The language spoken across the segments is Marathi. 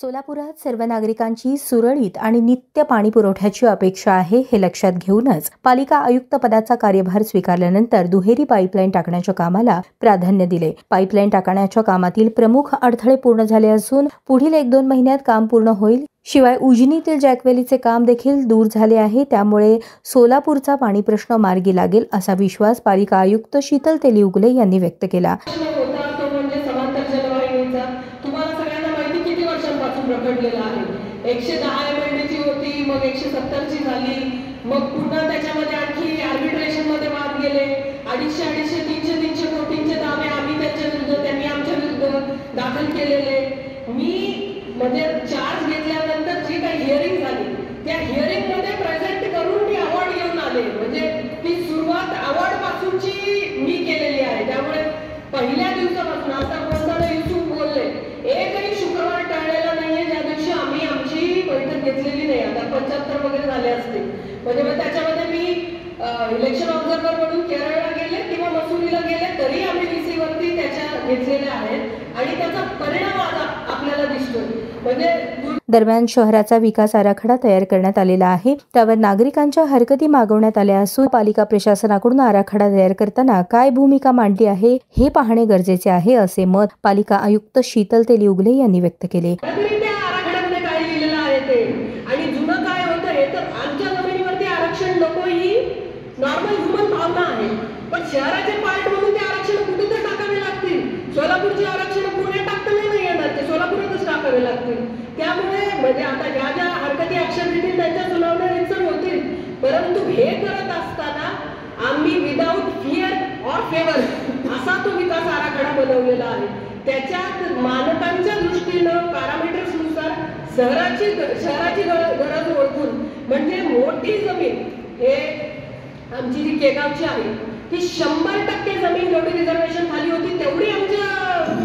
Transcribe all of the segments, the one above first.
सोलापुरात सर्व नागरिकांची सुरळीत आणि नित्य पाणी पुरवठ्याची अपेक्षा आहे, हे लक्षात घेऊनच पालिका आयुक्त पदाचा कार्यभार स्वीकारल्यानंतर दुहेरी पाईपलाईन टाकण्याच्या कामाला प्राधान्य दिले। पाईपलाईन टाकण्याच्या कामातील प्रमुख अडथळे पूर्ण झाले असून पुढील 1-2 महिन्यात काम पूर्ण होईल। शिवाय उजनीतील जॅकवेलीचे काम देखील दूर झाले आहे, त्यामुळे सोलापूरचा पाणी प्रश्न मार्गी लागेल असा विश्वास पालिका आयुक्त शीतल तेलीउगले यांनी व्यक्त केला। प्रकटलेला आहे। 110 एमएलडीची होती, मग 170ची झाली, मग पुन्हा त्याच्यामध्ये आणखी आर्बिट्रेशन मध्ये वाद गेले। 250, 300 कोटींचे दावे आम्ही त्यांच्या विरुद्ध, त्यांनी आमच्या विरुद्ध दाखल केलेले। मी म्हणजे चार्ज घेतल्यानंतर जी काही हिअरिंग झाली, त्या हिअरिंग मध्ये प्रेझेंट करून मी अवॉर्ड घेऊन आले। म्हणजे ती सुरुवात अवॉर्ड पासूनची मी केलेली आहे। त्यामुळे पहिल्या दिवसापासून आता कोणता युसुफ बोलले, एकही शुक्रवार टळलेला नाहीये ज्या दिवशी आम्ही आमची बैठक घेतलेली नाही। आता 75 वगैरे झाले असते, म्हणजे मग त्याच्यामध्ये मी इलेक्शन ऑब्झर्वर म्हणून केरळला गेले किंवा मसुरीला गेले तरी आम्ही डीसी वरती त्याच्या घेतलेल्या आहेत आणि त्याचा परिणाम आता आपल्याला दिसतोय। म्हणजे दरम्यान शहराचा विकास आराखडा तयार करण्यात आलेला आहे, त्यावर नागरिकांच्या हरकती मागवण्यात आल्या असून पालिका प्रशासनाकडून आराखडा तयार करताना काय भूमिका मांडली आहे हे पाहणे गरजेचे आहे, असे मत पालिका आयुक्त शीतल तेलीउगले यांनी व्यक्त केले। नॉर्मल ह्यूमन भावना आहे, पण शहराचे पार्ट म्हणून ते आरक्षण कुठे तर टाकावे लागतील। सोलापूरचे आरक्षण पुण्यात टाकता नाही येणार, ते सोलापुरातच टाकावे लागतील। त्यामुळे म्हणजे आता ह्या ज्या हरकती आक्षेप घेतील त्यांच्या सुनावण्या रितसर होतील, परंतु हे करत असताना आम्ही विदाउट फिअर ऑर फेवर असा तो विकास आराखडा बनवलेला आहे। त्याच्यात मानकांच्या दृष्टीनं पॅरामीटर्सनुसार शहराची गरज ओळखून, म्हणजे मोठी जमीन हे आमची जी केगावची आहे ती 100% जमीन जेवढी रिझर्वेशन खाली होती तेवढी आमच्या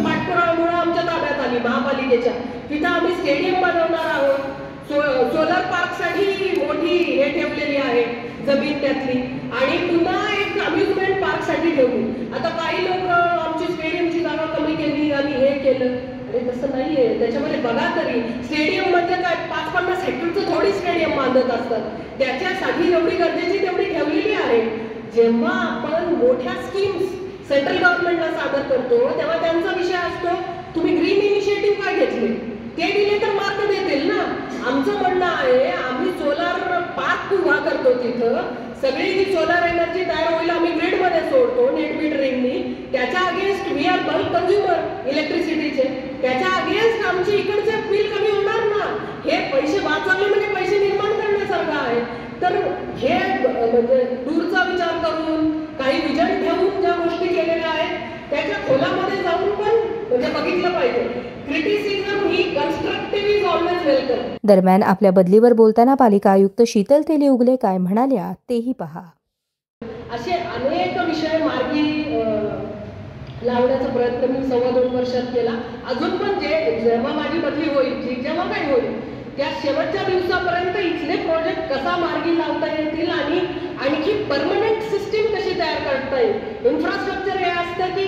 पाठपुराव्यामुळे आमच्या ताब्यात आली महापालिकेच्या। तिथं आम्ही स्टेडियम बनवणार आहोत, सोलर पार्कसाठी मोठी हे ठेवलेली आहे जमीन त्यातली, आणि पुन्हा एक अम्युजमेंट पार्कसाठी ठेवली। आता काही लोक आमची स्टेडियमची जागा कमी केली आणि हे केलं, अरे तसं नाहीये। त्याच्यामध्ये बघा तरी स्टेडियम म्हणजे काय 50-50 हेक्टरचं थोडी स्टेडियम बांधत असतात, त्याच्यासाठी जेवढी गरजेची तेवढी ठेवलेली आहे। जेव्हा आपण मोठ्या स्कीम्स सेंट्रल गव्हर्नमेंटला सादर करतो तेव्हा त्यांचा विषय असतो तुम्ही ग्रीन इनिशिएटिव्ह काय घेतले, ते दिले तर मार्क देतील ना। आमचं म्हणणं आहे आम्ही सोलार पार्क उभा करतो, तिथं सगळी जी सोलार एनर्जी तयार होईल आम्ही ग्रीड मध्ये सोडतो नेट मीटरिंगनी, त्याच्या against we are bulk consumer इलेक्ट्रिसिटीचे, त्याच्या अगेन्स्ट आमचे इकडचे बिल कमी होणार ना। हे पैसे वाचवले म्हणजे पैसे निर्माण करण्यासारखं आहे। तर हे म्हणजे दूरचा विचार करून काही विजन ठेवून ज्या गोष्टी केलेल्या आहेत त्याच्या खोलामध्ये जाऊन पण म्हणजे बघितलं पाहिजे। Criticism he constructive is always welcome. दरम्यान आपल्या बदलीवर बोलताना पालिका आयुक्त शीतल तेलीउगले काय म्हणाल्या तेही पहा। असे अनेक विषय मार्गी लावण्याचा प्रयत्न मी 2.25 वर्षात केला। अजून पण जेव्हा माझी बदली होईल, जेव्हा काही होईल त्या शेवटच्या दिवसापर्यंत इथले प्रोजेक्ट कसा मार्गी लावता येतील आणि आणखी परमनंट सिस्टीम कशी तयार करता येईल। इन्फ्रास्ट्रक्चर हे असतं की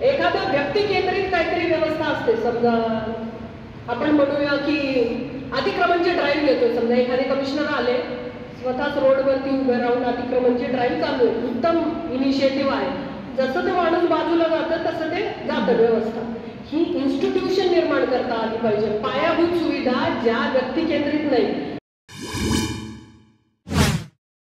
एखादा व्यक्ती केंद्रित काहीतरी व्यवस्था असते। समजा आपण म्हणूया की अतिक्रमणचे ड्राईव्ह घेतो, समजा एखादे कमिशनर आले स्वतःच रोडवरती उभे राहून अतिक्रमणची ड्राईव्ह चालू आहे, उत्तम इनिशिएटिव्ह आहे। जसं ते माणूस बाजूला जातं तसं ते जातं व्यवस्था। ही इन्स्टिट्यूशन निर्माण करता आली पाहिजे, पायाभूत सुविधा ज्या व्यक्ती केंद्रित नाही।